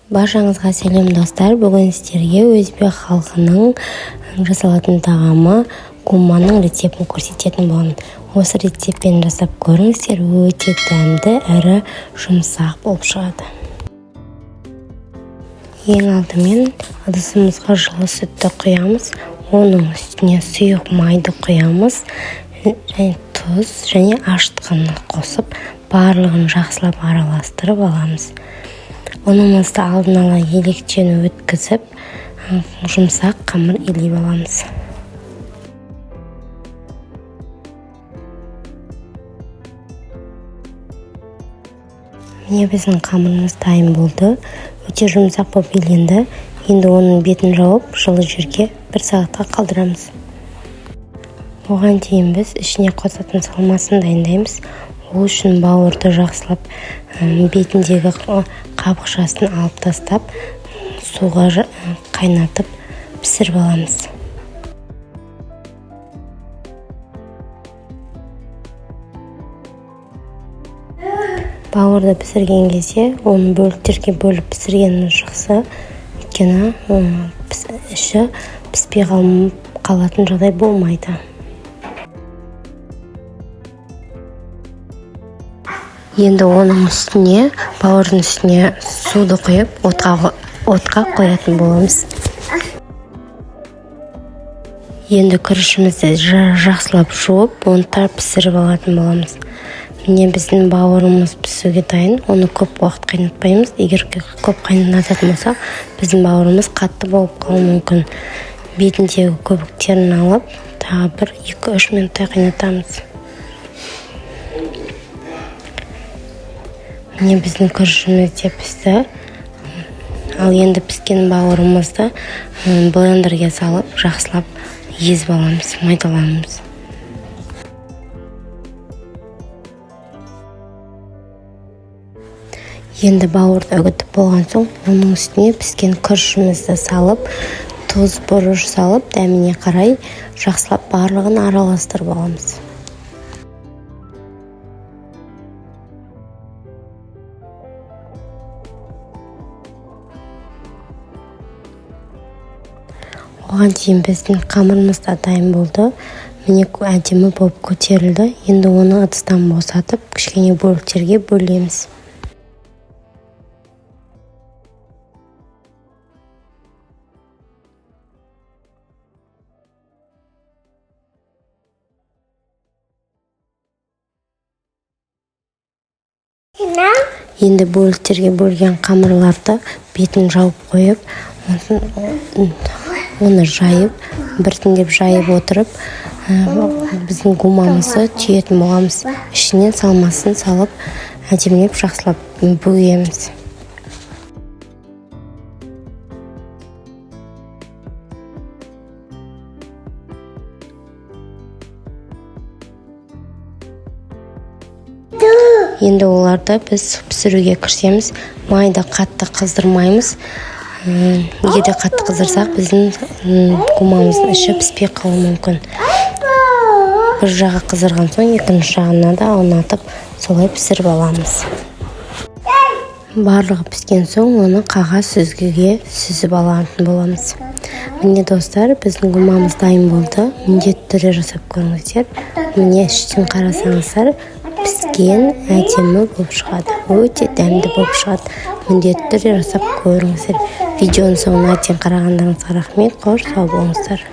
Баршаңызға сәлем достар. Бүгін сіздерге өзбек халқының жасалатын тағамы гумманың рецептін көрсететін боламын. Осы рецептпен жасап көріңіздер, өте дәмді, әрі жұмсақ болып шығады. Ең алдымен ыдысымызға жылы сүтті құямыз, оның үстіне сұйық майды құямыз, және тұз және ашытқыны қосып, барлығын жақсылап араластырып аламыз. Ұнымызды алдын ала електен өткізіп, жұмсақ қамыр илеп аламыз. Міне біздің қамырымыз дайын болды. Өте жұмсақ болып иленді. Енді оның бетін жауып, жылы жерге 1 сағатқа қалдырамыз. Оған дейін біз ішіне қосатын салмасын дайындаймыз. Ол үшін бауырды жақсылап бетіндегі қабықшасын алып тастап, суға қайнатып пісіріп аламыз. Бауырды пісірген кезде оны бөліктерге бөліп пісіргеніміз жақсы, өйткені іші піспей қалатын жағдай болмайды. Енді оның үстіне, бауырдың үстіне суды құйып, отқа қоятын боламыз. Енді күрішімізді жақсылап жуып, онтар пісіріп алатын боламыз. Міне біздің бауырымыз пісуге дайын, оны көп уақыт қайнатпаймыз. Егер көп қайнататын болса, біздің бауырымыз қатты болып қалуы мүмкін. Бетіндегі көбіктерін алып, тағы 1-2-3 минуттай қайнатамыз. Міне біздің күрішіміз де пісті. Ал енді піскен бауырымызды блендерге салып, жақсылап езіп аламыз, майдаламыз. Енді бауырды үгітіп болған соң, оның үстіне піскен күрішімізді салып, тұз, бұрыш салып, дәміне қарай жақсылап барлығын араластырып аламыз. Оған дейін біздің қамырымыз да дайын болды. Міне әдемі болып көтерілді. Енді оны ыдыстан босатып, кішкене бөліктерге бөлеміз. Енді бөліктерге бөлген қамырларды бетін жауып қойып, оны жайып, біртіндеп жайып отырып, біздің гуммамызды түйетін боламыз. Ішінен салмасын салып, әдемілеп жақсылап бөгеміз. Енді оларды біз пісіруге кірісеміз. Майды қатты қыздырмаймыз. Егер қатты қыздырсақ, біздің гуммамыздың іші піспей қалуы мүмкін. Бір жағы қыздырған соң, екінші жағына да аунатып, солай пісіріп аламыз. Барлығы піскен соң, оны қағаз сүзгіге сүзіп алатын боламыз. Міне достар, біздің гуммамыз дайын болды. Міндетті түрде жасап көріңіздер. Міне іштен қарасаңыздар, піскен, әдемі болып шығады. Өте дәмді болып шығады. Міндетті түрде жасап көріңіздер. Видеоның соңына дейін қарағандарыңызға рахмет. Қош сау болыңыздар.